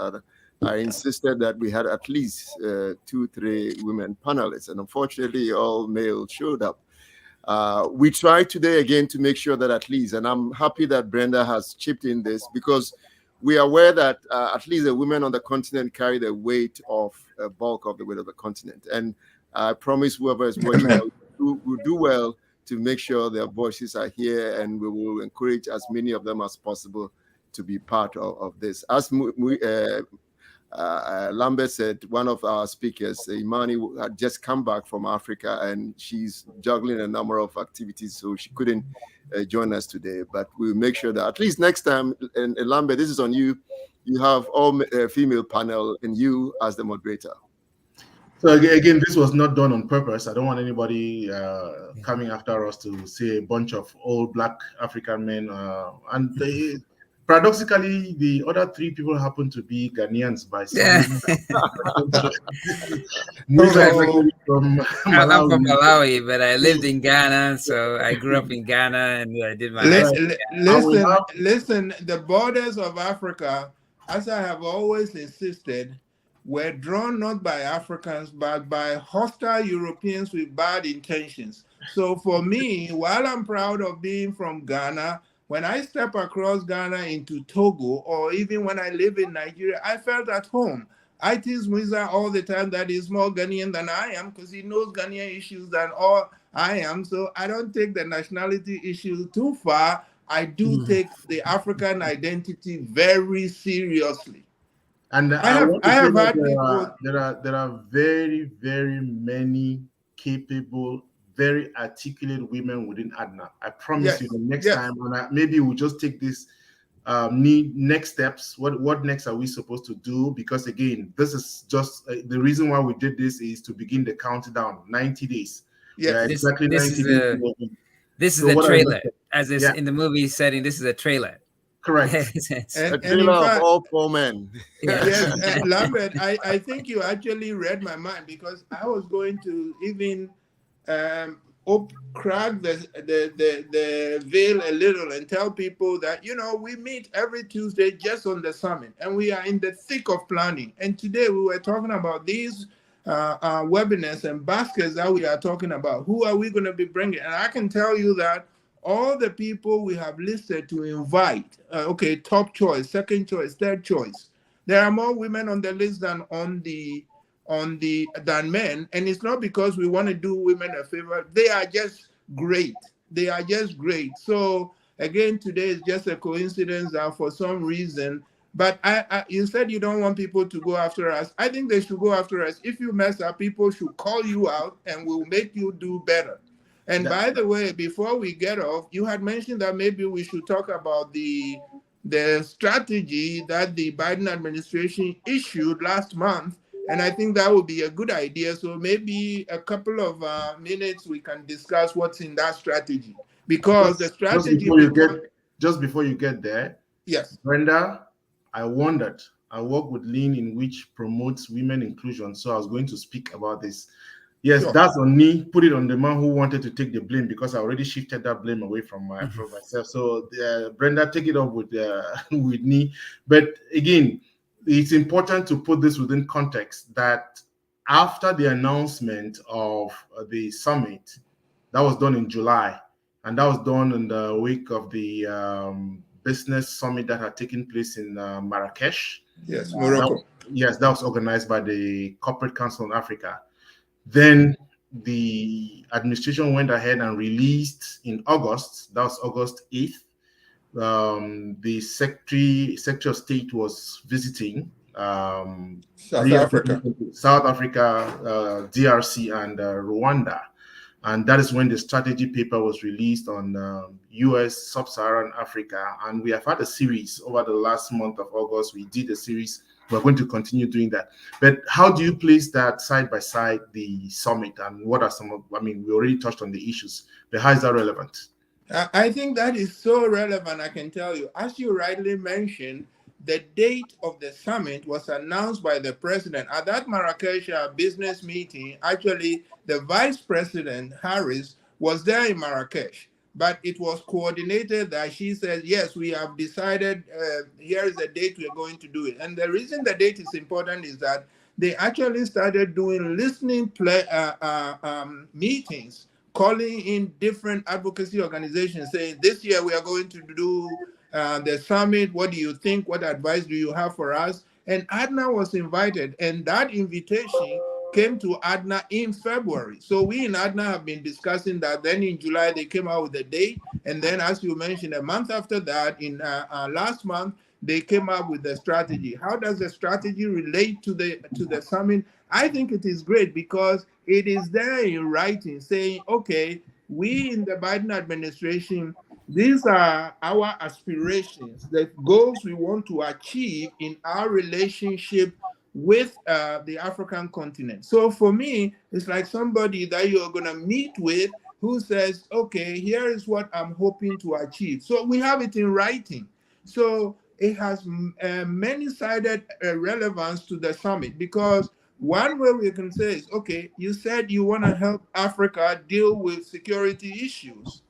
Speaker 3: I insisted that we had at least 2-3 women panelists, and unfortunately, all males showed up. We try today again to make sure that at least, and I'm happy that Brenda has chipped in this, because we are aware that at least the women on the continent carry the weight of a bulk of the weight of the continent. And I promise whoever is watching will do well to make sure their voices are here, and we will encourage as many of them as possible to be part of this. As Lambert said, one of our speakers, Imani, had just come back from Africa, and she's juggling a number of activities, so she couldn't join us today. But we'll make sure that at least next time, and Lambert, this is on you, you have all female panel and you as the moderator.
Speaker 1: So again, this was not done on purpose. I don't want anybody coming after us to say a bunch of old Black African men. paradoxically, the other three people happen to be Ghanaians by some
Speaker 4: Yeah.
Speaker 1: reason. Musa is
Speaker 2: Oh,
Speaker 1: actually from
Speaker 4: I'm from
Speaker 1: Malawi.
Speaker 4: Malawi, but I lived in Ghana, so I grew up in Ghana and I did my high
Speaker 1: Right.
Speaker 4: school.
Speaker 1: And we
Speaker 2: listen,
Speaker 1: have
Speaker 2: listen. The borders of Africa, as I have always insisted, were drawn not by Africans but by hostile Europeans with bad intentions. So for me, while I'm proud of being from Ghana, when I step across Ghana into Togo, or even when I live in Nigeria, I felt at home. I tease Musa all the time that he's more Ghanaian than I am because he knows Ghanaian issues than all I am. So I don't take the nationality issue too far. I do
Speaker 1: Mhm.
Speaker 2: take the African identity very seriously.
Speaker 1: And
Speaker 2: I
Speaker 1: I
Speaker 2: have
Speaker 1: want to
Speaker 2: I
Speaker 1: say
Speaker 2: have
Speaker 1: that
Speaker 2: had people.
Speaker 1: there are very, very many capable, very articulate women within AdNA. I promise you,
Speaker 2: Yes,
Speaker 1: the next
Speaker 2: yes,
Speaker 1: time, and maybe we'll just take this next steps. What next are we supposed to do? Because again, this is just the reason why we did this is to begin the countdown. 90 days. We are
Speaker 2: yes.
Speaker 1: exactly
Speaker 4: This
Speaker 1: 90
Speaker 4: is
Speaker 1: days.
Speaker 4: a this is
Speaker 1: So
Speaker 4: the
Speaker 1: what are the
Speaker 4: trailer,
Speaker 1: next steps?
Speaker 4: as is
Speaker 1: Yeah,
Speaker 4: in the movie setting. This is a trailer.
Speaker 1: correct.
Speaker 2: And
Speaker 3: A
Speaker 2: and
Speaker 3: trailer
Speaker 2: in
Speaker 3: of
Speaker 2: fact,
Speaker 3: all four men.
Speaker 4: Yeah.
Speaker 2: yes, Lambert, I think you actually read my mind because I was going to even crack the veil a little and tell people that, we meet every Tuesday just on the summit and we are in the thick of planning. And today we were talking about these webinars and baskets that we are talking about. Who are we going to be bringing? And I can tell you that all the people we have listed to invite, okay, top choice, second choice, third choice. There are more women on the list than than men, and it's not because we want to do women a favor. They are just great. They are just great. So again, today is just a coincidence that for some reason. But you said you don't want people to go after us. I think they should go after us. If you mess up, people should call you out, and we'll make you do better. And
Speaker 1: That,
Speaker 2: by the way, before we get off, you had mentioned that maybe we should talk about the strategy that the Biden administration issued last month. And I think that would be a good idea. So maybe a couple of minutes we can discuss what's in that strategy. Because the
Speaker 1: just
Speaker 2: strategy
Speaker 1: before you get
Speaker 2: becomes,
Speaker 1: just before you get there,
Speaker 2: yes,
Speaker 1: Brenda, I wondered. I work with Lean in which promotes women inclusion. So I was going to speak about this. Yes,
Speaker 2: sure.
Speaker 1: that's on me. Put it on the man who wanted to take the blame because I already shifted that blame away from myself. So Brenda, take it up with with me. But again, it's important to put this within context that after the announcement of the summit, that was done in July, and that was done in the week of the business summit that had taken place in Marrakesh.
Speaker 2: Yes,
Speaker 1: That,
Speaker 2: Morocco.
Speaker 1: yes, that was organized by the Corporate Council on Africa. Then the administration went ahead and released in August, that was August 8th, the Secretary of State was visiting
Speaker 2: South Africa.
Speaker 1: South Africa, DRC, and Rwanda. And that is when the strategy paper was released on US Sub-Saharan Africa. And we have had a series over the last month of August. We did a series. We're going to continue doing that. But how do you place that side by side, the summit? And what are some of, I mean, we already touched on the issues, but how is that relevant?
Speaker 2: I think that is so relevant, I can tell you. As you rightly mentioned, the date of the summit was announced by the president. At that Marrakesh business meeting, actually, the vice president, Harris, was there in Marrakesh. But it was coordinated that she said, yes, we have decided, here is the date we are going to do it. And the reason the date is important is that they actually started doing listening meetings, calling in different advocacy organizations saying, this year we are going to do the summit. What do you think? What advice do you have for us? And AdNA was invited, and that invitation came to AdNA in February. So we in AdNA have been discussing that. Then in July, they came out with a date. And then, as you mentioned, a month after that, in last month, they came up with the strategy. How does the strategy relate to the summit? I think it is great because it is there in writing saying, okay, we in the Biden administration, these are our aspirations, the goals we want to achieve in our relationship with the African continent. So for me, it's like somebody that you're going to meet with who says, okay, here is what I'm hoping to achieve. So we have it in writing. So it has many-sided relevance to the summit, because one way we can say is, okay, you said you want to help Africa deal with security issues.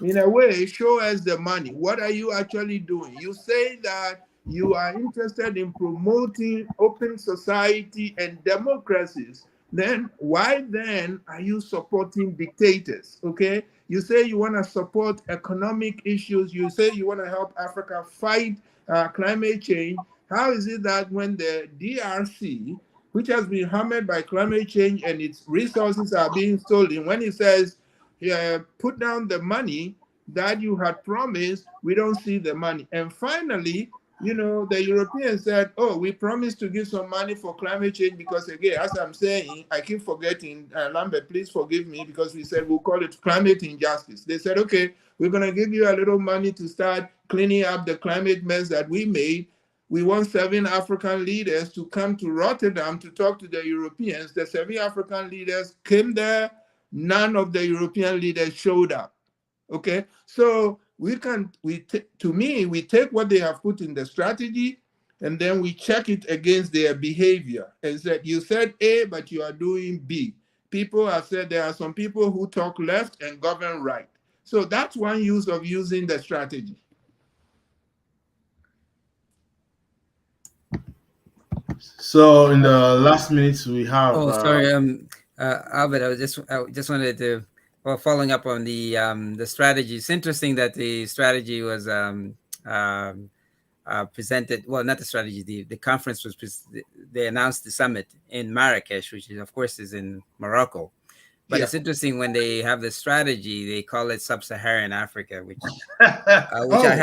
Speaker 2: In a way, show us the money. What are you actually doing? You say that you are interested in promoting open society and democracies. Then why then are you supporting dictators? Okay, you say you want to support economic issues. You say you want to help Africa fight climate change. How is it that when the DRC, which has been hammered by climate change and its resources are being stolen, when it says, yeah, put down the money that you had promised, we don't see the money? And finally, the Europeans said, oh, we promised to give some money for climate change, because again, as I'm saying, I keep forgetting, Lambert, please forgive me, because we said we'll call it climate injustice. They said, okay, we're going to give you a little money to start cleaning up the climate mess that we made. We want 7 African leaders to come to Rotterdam to talk to the Europeans. The 7 African leaders came there. None of the European leaders showed up. Okay, so we take what they have put in the strategy, and then we check it against their behavior and said, you said A, but you are doing B. People have said there are some people who talk left and govern right. So that's one use of using the strategy.
Speaker 1: So in the last minutes we have.
Speaker 4: Oh, sorry, Albert. I just wanted to, well, following up on the strategy. It's interesting that the strategy was presented. Well, not the strategy. The conference was. They announced the summit in Marrakesh, which is, of course, is in Morocco. But
Speaker 2: Yeah.
Speaker 4: it's interesting when they have the strategy, they call it Sub-Saharan Africa, which I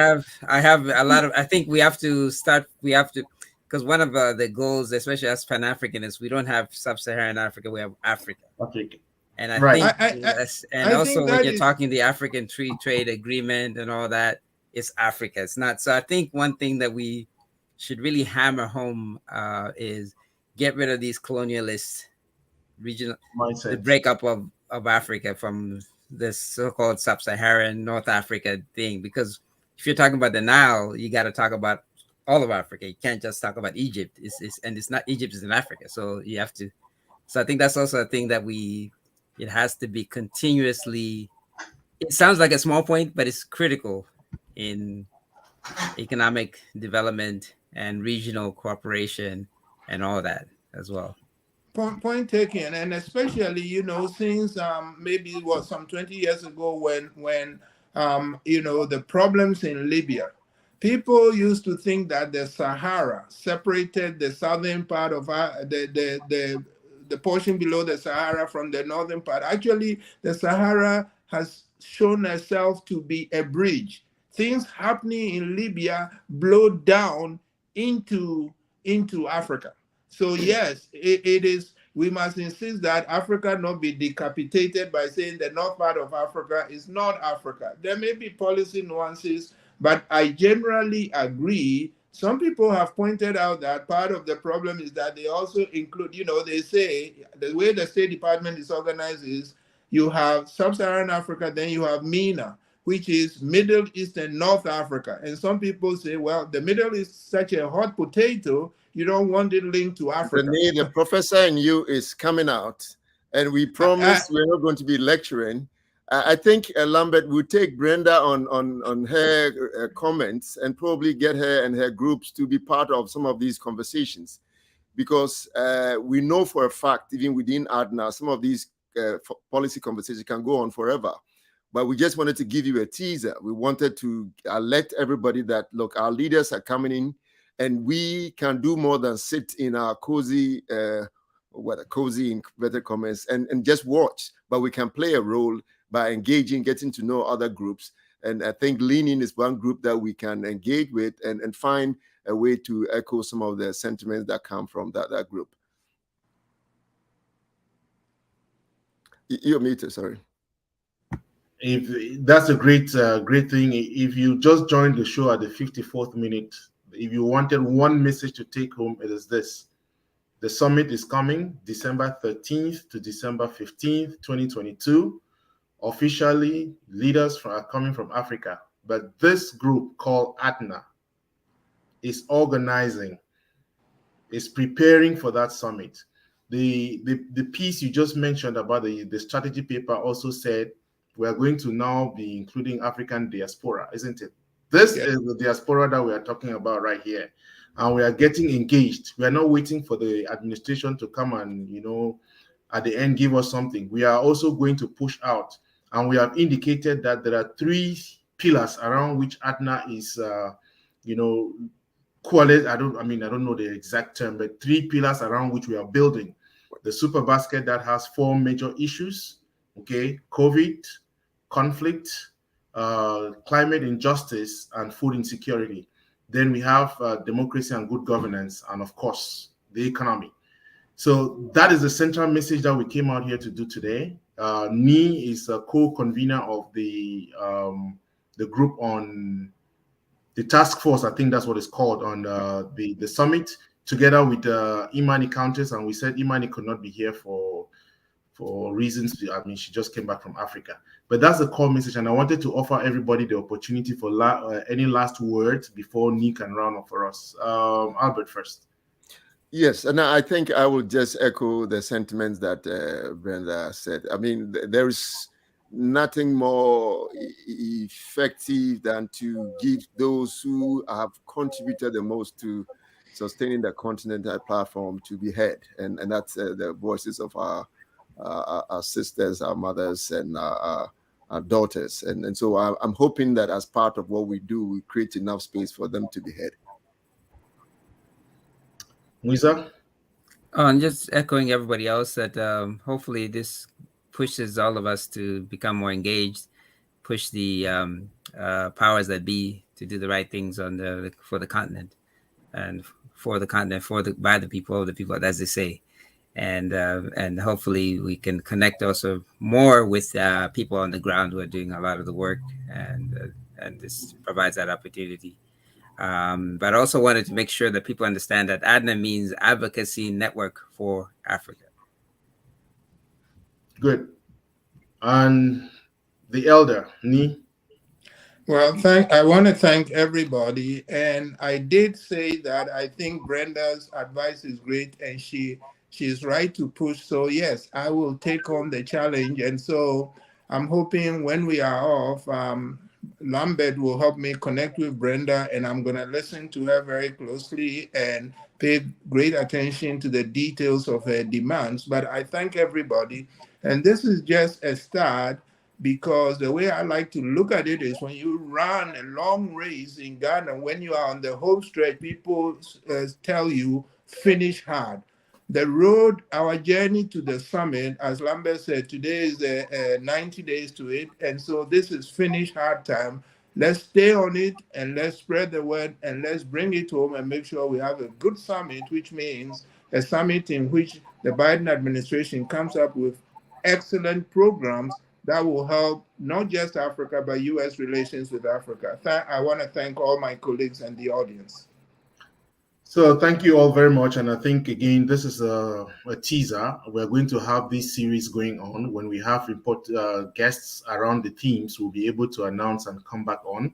Speaker 4: have a lot of. I think we have to, because one of the goals, especially as Pan-Africanists, we don't have Sub-Saharan Africa, we have Africa.
Speaker 1: Okay.
Speaker 4: And I
Speaker 1: Right.
Speaker 4: think, and
Speaker 2: I
Speaker 4: also
Speaker 2: think
Speaker 4: when you're talking the African Free Trade Agreement and all that, it's Africa. It's not. So I think one thing that we should really hammer home is get rid of these colonialist regional,
Speaker 1: Mindset.
Speaker 4: the breakup of Africa from this so-called Sub-Saharan North Africa thing. Because if you're talking about the Nile, you got to talk about all of Africa. You can't just talk about Egypt. It's not, Egypt is in Africa, so you have to. So I think that's also a thing that it has to be continuously. It sounds like a small point, but it's critical in economic development and regional cooperation and all that as well.
Speaker 2: Point taken. And especially, since maybe some 20 years ago, when the problems in Libya, people used to think that the Sahara separated the southern part of the portion below the Sahara from the northern part. Actually, the Sahara has shown itself to be a bridge. Things happening in Libya blow down into Africa. So yes, it is. We must insist that Africa not be decapitated by saying the north part of Africa is not Africa. There may be policy nuances, but I generally agree. Some people have pointed out that part of the problem is that they also include, they say the way the State Department is organized is you have Sub-Saharan Africa, then you have MENA, which is Middle East and North Africa. And some people say, well, the Middle East is such a hot potato, you don't want it linked to Africa.
Speaker 3: The professor in you is coming out, and we promised we're not going to be lecturing. I think Lambert will take Brenda on her comments and probably get her and her groups to be part of some of these conversations, because we know for a fact, even within AdNA, some of these policy conversations can go on forever. But we just wanted to give you a teaser. We wanted to alert everybody that, look, our leaders are coming in, and we can do more than sit in our cozy, cozy inverted comments and just watch. But we can play a role by engaging, getting to know other groups. And I think Leaning is one group that we can engage with and find a way to echo some of the sentiments that come from that group. You're muted, sorry.
Speaker 1: If that's a great thing. If you just joined the show at the 54th minute, if you wanted one message to take home, it is this: the summit is coming December 13th to December 15th, 2022. Officially, leaders are coming from Africa, but this group called AdNA is organizing, is preparing for that summit. The piece you just mentioned about the strategy paper also said we are going to now be including African diaspora, isn't it? This is the diaspora that we are talking about right here. And we are getting engaged. We are not waiting for the administration to come and, at the end, give us something. We are also going to push out. And we have indicated that there are 3 pillars around which AdNA is, I don't know the exact term, but 3 pillars around which we are building. The super basket that has 4 major issues, okay? COVID, conflict, climate injustice, and food insecurity. Then we have democracy and good governance, and of course, the economy. So that is the central message that we came out here to do today. Nii is a co-convener of the group on the task force, I think that's what it's called, on the summit, together with Imani Countess, and we said Imani could not be here for reasons. I mean, she just came back from Africa. But that's the core message, and I wanted to offer everybody the opportunity for any last words before Nii can round up for us. Albert first.
Speaker 3: Yes, and I think I will just echo the sentiments that Brenda said. I mean, there is nothing more effective than to give those who have contributed the most to sustaining the continental platform to be heard, and that's the voices of our sisters, our mothers, and our daughters, and so I'm hoping that as part of what we do, we create enough space for them to be heard.
Speaker 1: Muiza?
Speaker 4: Oh, and just echoing everybody else that hopefully this pushes all of us to become more engaged, push the powers that be to do the right things for the continent, and for the continent, by the people, of the people, as they say, and hopefully we can connect also more with people on the ground who are doing a lot of the work, and this provides that opportunity. But I also wanted to make sure that people understand that AdNA means Advocacy Network for Africa.
Speaker 1: Good. And the elder, Nii?
Speaker 2: Well, I want to thank everybody. And I did say that I think Brenda's advice is great, and she's right to push. So yes, I will take on the challenge. And so I'm hoping when we are off, Lambert will help me connect with Brenda, and I'm going to listen to her very closely and pay great attention to the details of her demands. But I thank everybody. And this is just a start, because the way I like to look at it is when you run a long race in Ghana, when you are on the home stretch, people tell you, finish hard. The road, our journey to the summit, as Lambert said, today is 90 days to it. And so this is finish hard time. Let's stay on it, and let's spread the word, and let's bring it home and make sure we have a good summit, which means a summit in which the Biden administration comes up with excellent programs that will help not just Africa, but U.S. relations with Africa. I want to thank all my colleagues and the audience.
Speaker 1: So thank you all very much. And I think, again, this is a teaser. We're going to have this series going on. When we have guests around the themes, we'll be able to announce and come back on.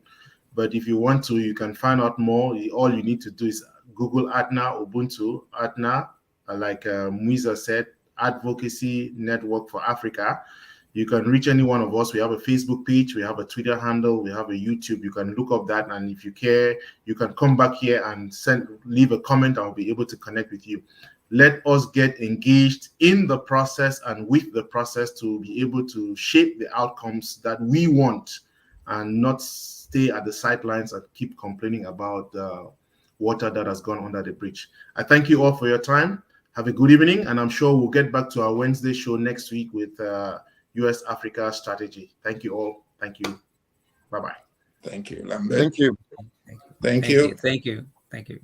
Speaker 1: But if you want to, you can find out more. All you need to do is Google AdNA Ubuntu, AdNA, like Muiza said, Advocacy Network for Africa. You can reach any one of us. We have a Facebook page, we have a Twitter handle, we have a YouTube. You can look up that, and if you care, you can come back here and leave a comment. I'll be able to connect with you. Let us get engaged in the process and with the process to be able to shape the outcomes that we want, and not stay at the sidelines and keep complaining about the water that has gone under the bridge. I thank you all for your time. Have a good evening, and I'm sure we'll get back to our Wednesday show next week with U.S. Africa strategy. Thank you all. Thank you. Bye-bye.
Speaker 2: Thank you, Lambert.
Speaker 3: Thank you.
Speaker 2: Thank you.
Speaker 4: Thank you. Thank you.